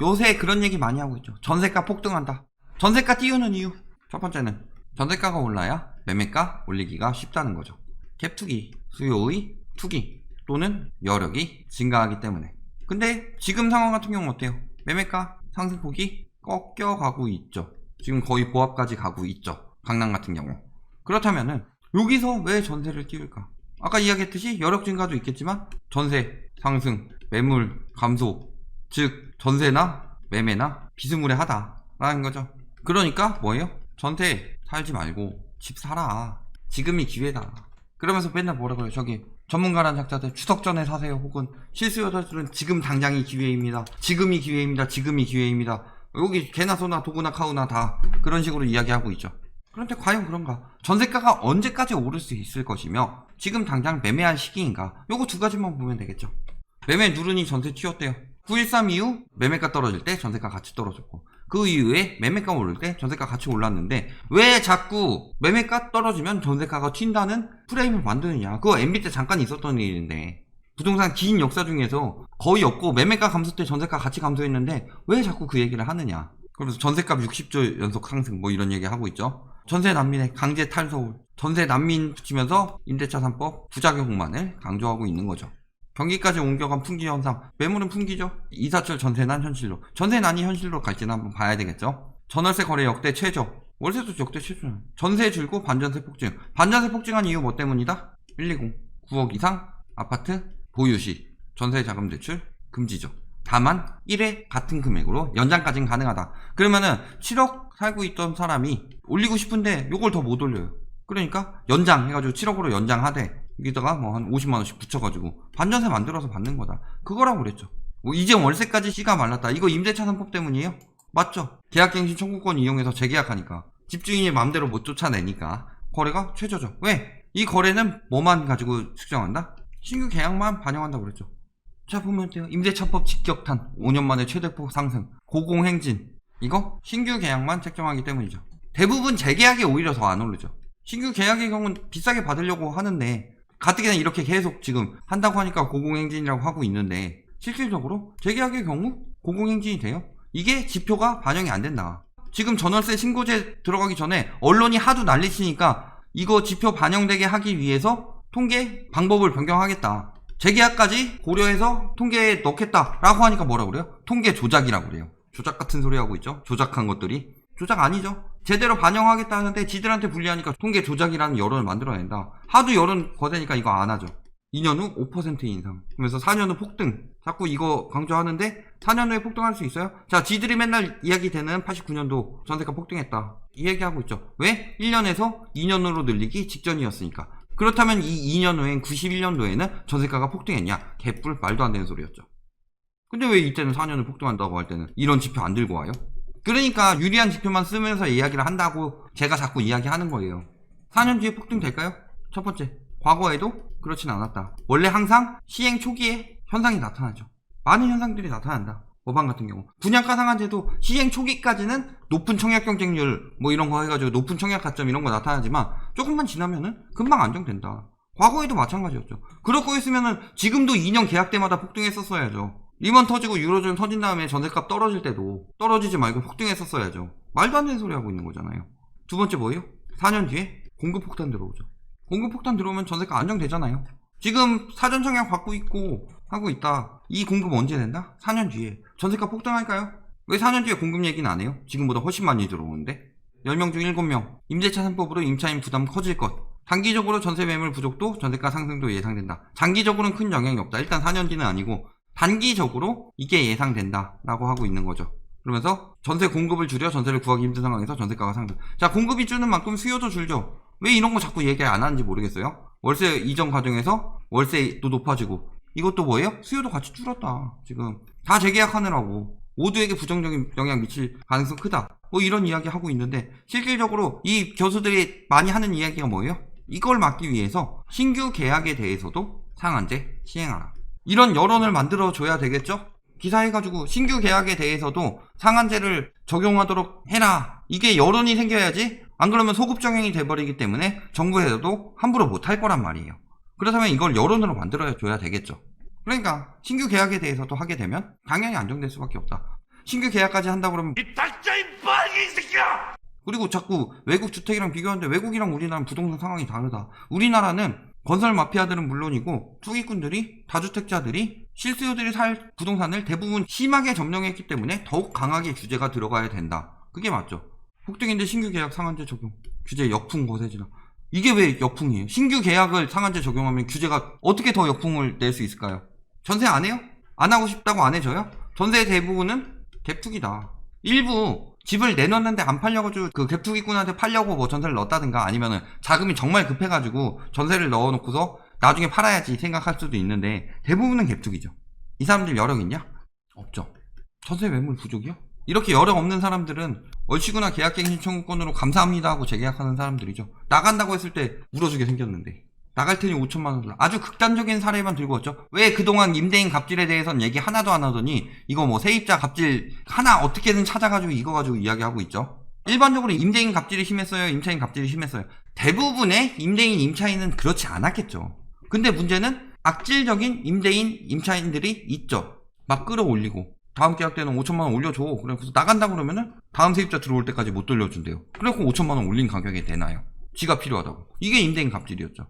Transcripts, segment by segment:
요새 그런 얘기 많이 하고 있죠. 전세가 폭등한다. 전세가 띄우는 이유. 첫 번째는 전세가가 올라야 매매가 올리기가 쉽다는 거죠. 갭 투기, 수요의 투기 또는 여력이 증가하기 때문에. 근데 지금 상황 같은 경우는 어때요? 매매가 상승폭이 꺾여가고 있죠. 지금 거의 보합까지 가고 있죠. 강남 같은 경우. 그렇다면은 여기서 왜 전세를 띄울까? 아까 이야기했듯이 여력 증가도 있겠지만 전세 상승, 매물 감소, 즉 전세나 매매나 비스무리하다라는 거죠. 그러니까 뭐예요? 전세 살지 말고 집 사라. 지금이 기회다. 그러면서 맨날 뭐라 그래요? 저기 전문가란 작자들 추석 전에 사세요. 혹은 실수요자들은 지금 당장이 기회입니다. 지금이 기회입니다. 지금이 기회입니다. 여기 개나 소나 도구나 카우나 다 그런 식으로 이야기하고 있죠. 그런데 과연 그런가? 전세가가 언제까지 오를 수 있을 것이며 지금 당장 매매할 시기인가? 요거 두 가지만 보면 되겠죠. 매매 누르니 전세 튀었대요. 9.13 이후 매매가 떨어질 때 전세가 같이 떨어졌고 그 이후에 매매가 오를 때 전세가 같이 올랐는데 왜 자꾸 매매가 떨어지면 전세가가 튄다는 프레임을 만드느냐. 그거 MB 때 잠깐 있었던 일인데 부동산 긴 역사 중에서 거의 없고 매매가 감소 때 전세가 같이 감소했는데 왜 자꾸 그 얘기를 하느냐. 그래서 전세값 60조 연속 상승 뭐 이런 얘기 하고 있죠. 전세 난민의 강제 탈서울, 전세 난민 붙이면서 임대차 3법 부작용만을 강조하고 있는 거죠. 경기까지 옮겨간 풍기 현상, 매물은 풍기죠. 이사철 전세난 현실로, 전세난이 현실로 갈지는 한번 봐야 되겠죠. 전월세 거래 역대 최저, 월세도 역대 최저잖아요. 전세 줄고 반전세 폭증, 반전세 폭증한 이유 뭐 때문이다? 120, 9억 이상 아파트 보유시 전세 자금 대출 금지죠. 다만 1회 같은 금액으로 연장까지는 가능하다. 그러면은 7억 살고 있던 사람이 올리고 싶은데 요걸 더 못 올려요. 그러니까 연장 해가지고 7억으로 연장하되 여기다가 뭐 한 50만원씩 붙여가지고 반전세 만들어서 받는 거다. 그거라고 그랬죠. 뭐 이제 월세까지 씨가 말랐다. 이거 임대차 3법 때문이에요? 맞죠? 계약갱신 청구권 이용해서 재계약하니까 집주인이 마음대로 못 쫓아내니까 거래가 최저죠. 왜? 이 거래는 뭐만 가지고 측정한다? 신규 계약만 반영한다고 그랬죠. 자 보면 돼요. 임대차법 직격탄 5년 만에 최대폭 상승 고공행진 이거 신규 계약만 책정하기 때문이죠. 대부분 재계약이 오히려 더 안 오르죠. 신규 계약의 경우는 비싸게 받으려고 하는데 가뜩이나 이렇게 계속 지금 한다고 하니까 고공행진이라고 하고 있는데 실질적으로 재계약의 경우 고공행진이 돼요. 이게 지표가 반영이 안 된다. 지금 전월세 신고제 들어가기 전에 언론이 하도 난리치니까 이거 지표 반영되게 하기 위해서 통계 방법을 변경하겠다. 재계약까지 고려해서 통계에 넣겠다라고 하니까 뭐라 그래요? 통계 조작이라고 그래요. 조작 같은 소리 하고 있죠. 조작한 것들이. 조작 아니죠. 제대로 반영하겠다 하는데 지들한테 불리하니까 통계 조작이라는 여론을 만들어낸다. 하도 여론 거대니까 이거 안 하죠. 2년 후 5% 인상. 그러면서 4년 후 폭등. 자꾸 이거 강조하는데 4년 후에 폭등할 수 있어요? 자, 지들이 맨날 이야기되는 89년도 전세가 폭등했다. 이 얘기하고 있죠. 왜? 1년에서 2년으로 늘리기 직전이었으니까. 그렇다면 이 2년 후엔 91년도에는 전세가가 폭등했냐? 개뿔 말도 안 되는 소리였죠. 근데 왜 이때는 4년을 폭등한다고 할 때는 이런 지표 안 들고 와요? 그러니까 유리한 지표만 쓰면서 이야기를 한다고 제가 자꾸 이야기하는 거예요. 4년 뒤에 폭등될까요? 첫 번째, 과거에도 그렇진 않았다. 원래 항상 시행 초기에 현상이 나타나죠. 많은 현상들이 나타난다. 법안 같은 경우 분양가 상한제도 시행 초기까지는 높은 청약 경쟁률 뭐 이런 거 해가지고 높은 청약 가점 이런 거 나타나지만 조금만 지나면은 금방 안정된다. 과거에도 마찬가지였죠. 그럴 거였으면은 지금도 2년 계약 때마다 폭등했었어야죠. 리먼 터지고 유로존 터진 다음에 전세값 떨어질 때도 떨어지지 말고 폭등했었어야죠. 말도 안 되는 소리 하고 있는 거잖아요. 두 번째 뭐예요? 4년 뒤에 공급 폭탄 들어오죠. 공급 폭탄 들어오면 전세가 안정되잖아요. 지금 사전 청약 받고 있고 하고 있다. 이 공급 언제 된다? 4년 뒤에. 전세가 폭등할까요? 왜 4년 뒤에 공급 얘기는 안 해요? 지금보다 훨씬 많이 들어오는데. 10명 중 7명. 임대차 3법으로 임차인 부담 커질 것. 단기적으로 전세 매물 부족도 전세가 상승도 예상된다. 장기적으로는 큰 영향이 없다. 일단 4년 뒤는 아니고 단기적으로 이게 예상된다 라고 하고 있는 거죠. 그러면서 전세 공급을 줄여 전세를 구하기 힘든 상황에서 전세가가 상승. 자, 공급이 줄는 만큼 수요도 줄죠. 왜 이런 거 자꾸 얘기 안 하는지 모르겠어요. 월세 이전 과정에서 월세도 높아지고 이것도 뭐예요? 수요도 같이 줄었다. 지금 다 재계약하느라고 모두에게 부정적인 영향 미칠 가능성 크다. 뭐 이런 이야기 하고 있는데 실질적으로 이 교수들이 많이 하는 이야기가 뭐예요? 이걸 막기 위해서 신규 계약에 대해서도 상한제 시행하라. 이런 여론을 만들어줘야 되겠죠? 기사해가지고 신규 계약에 대해서도 상한제를 적용하도록 해라. 이게 여론이 생겨야지. 안 그러면 소급 적용이 돼버리기 때문에 정부에서도 함부로 못할 거란 말이에요. 그렇다면 이걸 여론으로 만들어줘야 되겠죠. 그러니까 신규 계약에 대해서도 하게 되면 당연히 안정될 수밖에 없다. 신규 계약까지 한다 그러면 이 닥쳐이 빨개 이 새끼야! 그리고 자꾸 외국 주택이랑 비교하는데 외국이랑 우리나라는 부동산 상황이 다르다. 우리나라는 건설 마피아들은 물론이고 투기꾼들이 다주택자들이 실수요들이 살 부동산을 대부분 심하게 점령했기 때문에 더욱 강하게 규제가 들어가야 된다. 그게 맞죠. 폭등인데 신규 계약 상한제 적용 규제 역풍 거세지나. 이게 왜 역풍이에요? 신규 계약을 상한제 적용하면 규제가 어떻게 더 역풍을 낼 수 있을까요? 전세 안 해요? 안 하고 싶다고 안 해줘요? 전세 대부분은 갭투기다. 일부 집을 내놨는데 안 팔려가지고 그 갭투기꾼한테 팔려고 뭐 전세를 넣었다든가 아니면은 자금이 정말 급해가지고 전세를 넣어놓고서 나중에 팔아야지 생각할 수도 있는데 대부분은 갭투기죠. 이 사람들 여력 있냐? 없죠. 전세 매물 부족이요? 이렇게 여력 없는 사람들은 얼씨구나 계약갱신 청구권으로 감사합니다 하고 재계약하는 사람들이죠. 나간다고 했을 때 울어주게 생겼는데 나갈 테니 5천만 원. 아주 극단적인 사례만 들고 왔죠. 왜 그동안 임대인 갑질에 대해서는 얘기 하나도 안 하더니 이거 뭐 세입자 갑질 하나 어떻게든 찾아가지고 이거 가지고 이야기하고 있죠. 일반적으로 임대인 갑질이 심했어요? 임차인 갑질이 심했어요? 대부분의 임대인 임차인은 그렇지 않았겠죠. 근데 문제는 악질적인 임대인 임차인들이 있죠. 막 끌어올리고 다음 계약 때는 5천만 원 올려줘. 그래서 나간다 그러면은 다음 세입자 들어올 때까지 못 돌려준대요. 그래서 5천만 원 올린 가격에 되나요? 지가 필요하다고. 이게 임대인 갑질이었죠.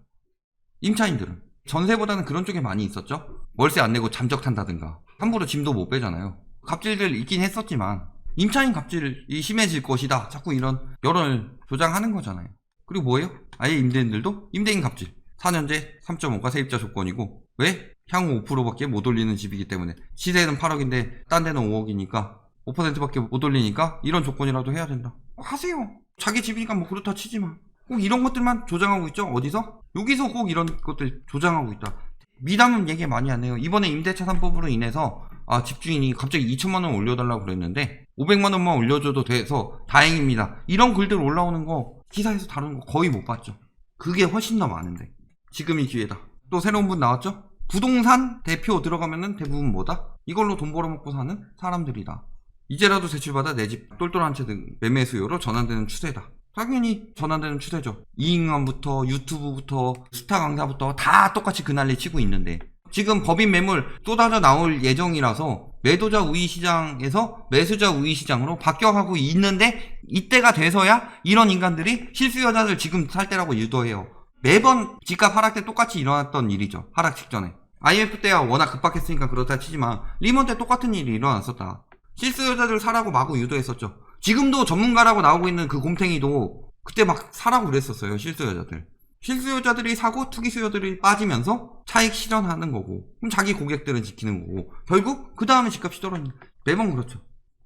임차인들은 전세보다는 그런 쪽에 많이 있었죠. 월세 안 내고 잠적 탄다든가 함부로 짐도 못 빼잖아요. 갑질들 있긴 했었지만 임차인 갑질이 심해질 것이다. 자꾸 이런 여론을 조장하는 거잖아요. 그리고 뭐예요? 아예 임대인들도 임대인 갑질 4년제 3.5가 세입자 조건이고 왜? 향후 5%밖에 못 올리는 집이기 때문에 시세는 8억인데 딴 데는 5억이니까 5%밖에 못 올리니까 이런 조건이라도 해야 된다. 하세요. 자기 집이니까 뭐 그렇다 치지만 꼭 이런 것들만 조장하고 있죠. 어디서? 여기서 꼭 이런 것들 조장하고 있다. 미담은 얘기 많이 안 해요. 이번에 임대차 3법으로 인해서 집주인이 갑자기 2천만 원 올려달라고 그랬는데 500만 원만 올려줘도 돼서 다행입니다. 이런 글들 올라오는 거 기사에서 다루는 거 거의 못 봤죠. 그게 훨씬 더 많은데 지금이 기회다. 또 새로운 분 나왔죠? 부동산 대표 들어가면은 대부분 뭐다? 이걸로 돈 벌어먹고 사는 사람들이다. 이제라도 대출받아 내 집 똘똘 한 채 등 매매 수요로 전환되는 추세다. 당연히 전환되는 추세죠. 이익남부터 유튜브부터 스타 강사부터 다 똑같이 그 난리 치고 있는데 지금 법인 매물 쏟아져 나올 예정이라서 매도자 우위 시장에서 매수자 우위 시장으로 바뀌어가고 있는데 이때가 돼서야 이런 인간들이 실수요자들 지금 살 때라고 유도해요. 매번 집값 하락 때 똑같이 일어났던 일이죠. 하락 직전에. IMF 때야 워낙 급박했으니까 그렇다 치지만 리먼 때 똑같은 일이 일어났었다. 실수요자들 사라고 마구 유도했었죠. 지금도 전문가라고 나오고 있는 그 곰탱이도 그때 막 사라고 그랬었어요. 실수요자들. 실수요자들이 사고 투기수요들이 빠지면서 차익 실현하는 거고 그럼 자기 고객들은 지키는 거고 결국 그 다음에 집값이 떨어지는 매번 그렇죠.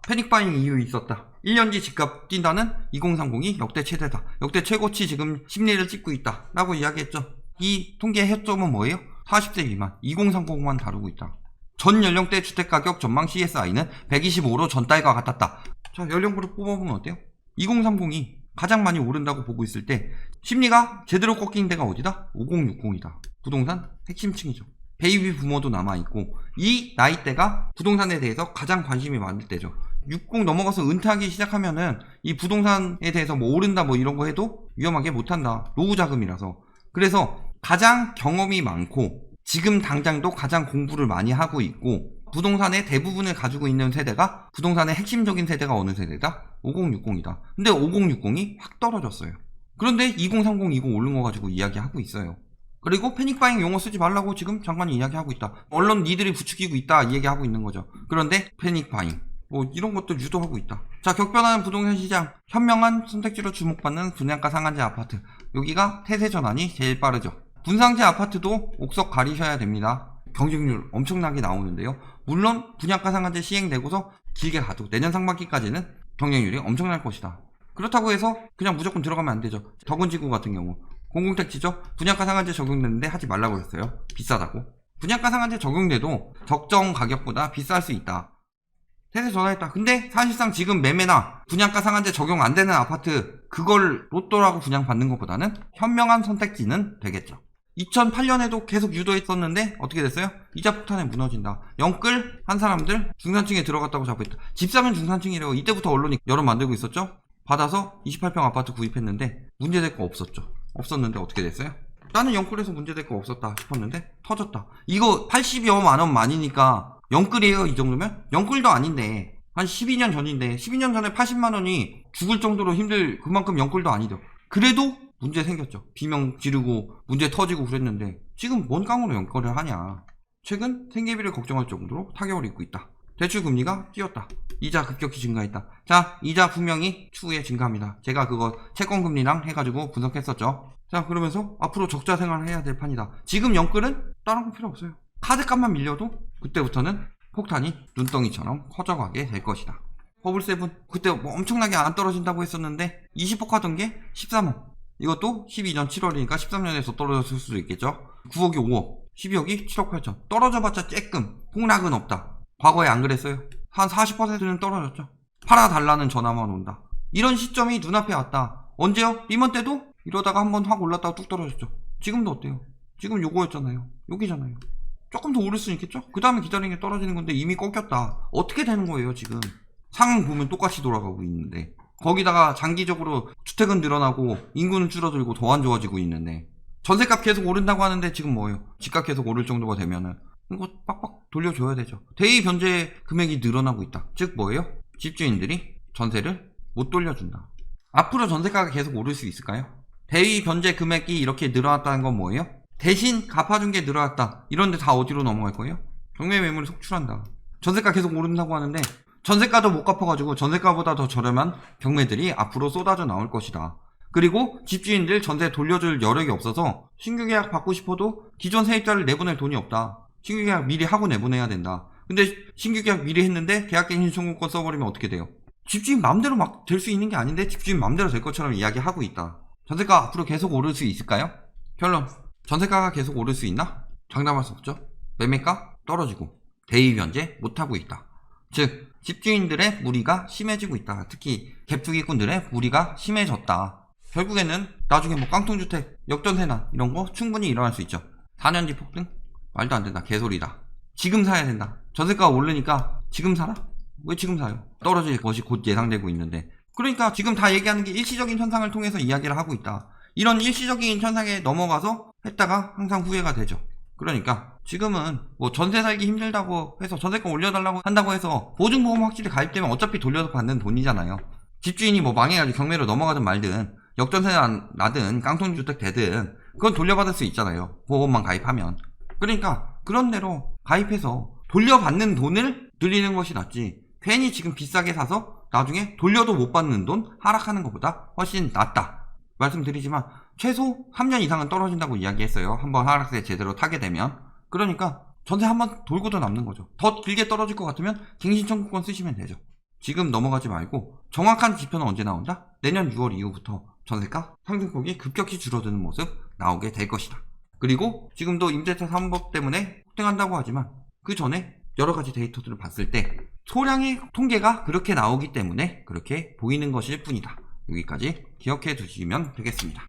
패닉바잉 이유 있었다. 1년지 집값 뛴다는 2030이 역대 최대다. 역대 최고치 지금 심리를 찍고 있다 라고 이야기했죠. 이 통계 해점은 뭐예요? 40대 미만 2030만 다루고 있다. 전 연령대 주택가격 전망 CSI는 125로 전달과 같았다. 자, 연령부를 뽑아보면 어때요? 2030이 가장 많이 오른다고 보고 있을 때 심리가 제대로 꺾인 데가 어디다? 5060이다. 부동산 핵심층이죠. 베이비 부모도 남아있고 이 나이대가 부동산에 대해서 가장 관심이 많을 때죠. 60 넘어가서 은퇴하기 시작하면은 이 부동산에 대해서 뭐 오른다 뭐 이런 거 해도 위험하게 못한다. 노후 자금이라서. 그래서 가장 경험이 많고 지금 당장도 가장 공부를 많이 하고 있고 부동산의 대부분을 가지고 있는 세대가 부동산의 핵심적인 세대가 어느 세대다? 5060이다. 근데 5060이 확 떨어졌어요. 그런데 2030 이거 오른 거 가지고 이야기하고 있어요. 그리고 패닉바잉 용어 쓰지 말라고 지금 장관이 이야기하고 있다. 언론 니들이 부추기고 있다 이 얘기하고 있는 거죠. 그런데 패닉바잉 뭐 이런 것도 유도하고 있다. 자, 격변하는 부동산 시장 현명한 선택지로 주목받는 분양가 상한제 아파트. 여기가 태세 전환이 제일 빠르죠. 분상제 아파트도 옥석 가리셔야 됩니다. 경쟁률 엄청나게 나오는데요. 물론 분양가 상한제 시행되고서 길게 가도 내년 상반기까지는 경쟁률이 엄청날 것이다. 그렇다고 해서 그냥 무조건 들어가면 안 되죠. 덕은지구 같은 경우 공공택지죠. 분양가 상한제 적용되는데 하지 말라고 했어요. 비싸다고. 분양가 상한제 적용돼도 적정 가격보다 비쌀 수 있다. 세세 전환했다. 근데 사실상 지금 매매나 분양가 상한제 적용 안 되는 아파트 그걸 로또라고 분양받는 것보다는 현명한 선택지는 되겠죠. 2008년에도 계속 유도했었는데 어떻게 됐어요? 이자 폭탄에 무너진다. 영끌 한 사람들 중산층에 들어갔다고 자부했다. 집 사면 중산층이래요. 이때부터 언론이 여론 만들고 있었죠. 받아서 28평 아파트 구입했는데 문제될 거 없었죠. 없었는데 어떻게 됐어요? 나는 영끌에서 문제될 거 없었다 싶었는데 터졌다. 이거 80여만 원 많이니까 영끌이에요 이 정도면? 영끌도 아닌데 한 12년 전인데 12년 전에 80만 원이 죽을 정도로 힘들 그만큼 영끌도 아니죠. 그래도 문제 생겼죠. 비명 지르고 문제 터지고 그랬는데 지금 뭔 깡으로 영끌을 하냐. 최근 생계비를 걱정할 정도로 타격을 입고 있다. 대출 금리가 뛰었다. 이자 급격히 증가했다. 자, 이자 분명히 추후에 증가합니다. 제가 그거 채권 금리랑 해가지고 분석했었죠. 자, 그러면서 앞으로 적자 생활을 해야 될 판이다. 지금 영끌은 다른 거 필요 없어요. 카드값만 밀려도 그때부터는 폭탄이 눈덩이처럼 커져가게 될 것이다. 버블7 그때 뭐 엄청나게 안 떨어진다고 했었는데 20억 하던 게 13억. 이것도 12년 7월이니까 13년에서 떨어졌을 수도 있겠죠. 9억이 5억, 12억이 7억 8천. 떨어져봤자 쬐끔 폭락은 없다. 과거에 안 그랬어요? 한 40%는 떨어졌죠. 팔아달라는 전화만 온다. 이런 시점이 눈앞에 왔다. 언제요? 리먼 때도 이러다가 한번 확 올랐다가 뚝 떨어졌죠. 지금도 어때요? 지금 요거였잖아요. 여기잖아요. 조금 더 오를 수 있겠죠? 그 다음에 기다리는 게 떨어지는 건데 이미 꺾였다. 어떻게 되는 거예요 지금? 상황 보면 똑같이 돌아가고 있는데 거기다가 장기적으로 주택은 늘어나고 인구는 줄어들고 더 안 좋아지고 있는데 전세값 계속 오른다고 하는데 지금 뭐예요? 집값 계속 오를 정도가 되면은 이거 빡빡 돌려줘야 되죠. 대위 변제 금액이 늘어나고 있다. 즉 뭐예요? 집주인들이 전세를 못 돌려준다. 앞으로 전세가가 계속 오를 수 있을까요? 대위 변제 금액이 이렇게 늘어났다는 건 뭐예요? 대신 갚아준 게 늘어났다. 이런데 다 어디로 넘어갈 거예요? 경매 매물이 속출한다. 전세가 계속 오른다고 하는데 전세가도 못 갚아가지고 전세가보다 더 저렴한 경매들이 앞으로 쏟아져 나올 것이다. 그리고 집주인들 전세 돌려줄 여력이 없어서 신규 계약 받고 싶어도 기존 세입자를 내보낼 돈이 없다. 신규 계약 미리 하고 내보내야 된다. 근데 신규 계약 미리 했는데 계약갱신 청구권 써버리면 어떻게 돼요? 집주인 맘대로 막 될 수 있는 게 아닌데 집주인 맘대로 될 것처럼 이야기하고 있다. 전세가 앞으로 계속 오를 수 있을까요? 결론. 전세가가 계속 오를 수 있나? 장담할 수 없죠. 매매가 떨어지고 대위 변제 못하고 있다. 즉 집주인들의 무리가 심해지고 있다. 특히 갭투기꾼들의 무리가 심해졌다. 결국에는 나중에 뭐 깡통주택, 역전세나 이런 거 충분히 일어날 수 있죠. 4년 뒤 폭등? 말도 안 된다. 개소리다. 지금 사야 된다. 전세가가 오르니까 지금 사라? 왜 지금 사요? 떨어질 것이 곧 예상되고 있는데. 그러니까 지금 다 얘기하는 게 일시적인 현상을 통해서 이야기를 하고 있다. 이런 일시적인 현상에 넘어가서 했다가 항상 후회가 되죠. 그러니까 지금은 뭐 전세 살기 힘들다고 해서 전세가 올려달라고 한다고 해서 보증보험 확실히 가입되면 어차피 돌려서 받는 돈이잖아요. 집주인이 뭐 망해가지고 경매로 넘어가든 말든 역전세가 나든 깡통주택 되든 그건 돌려받을 수 있잖아요. 보험만 가입하면. 그러니까 그런 대로 가입해서 돌려받는 돈을 늘리는 것이 낫지 괜히 지금 비싸게 사서 나중에 돌려도 못 받는 돈 하락하는 것보다 훨씬 낫다. 말씀드리지만 최소 3년 이상은 떨어진다고 이야기했어요. 한번 하락세 제대로 타게 되면. 그러니까 전세 한번 돌고도 남는 거죠. 더 길게 떨어질 것 같으면 갱신 청구권 쓰시면 되죠. 지금 넘어가지 말고 정확한 지표는 언제 나온다? 내년 6월 이후부터 전세가 상승폭이 급격히 줄어드는 모습 나오게 될 것이다. 그리고 지금도 임대차 3법 때문에 폭등한다고 하지만 그 전에 여러 가지 데이터들을 봤을 때 소량의 통계가 그렇게 나오기 때문에 그렇게 보이는 것일 뿐이다. 여기까지 기억해 두시면 되겠습니다.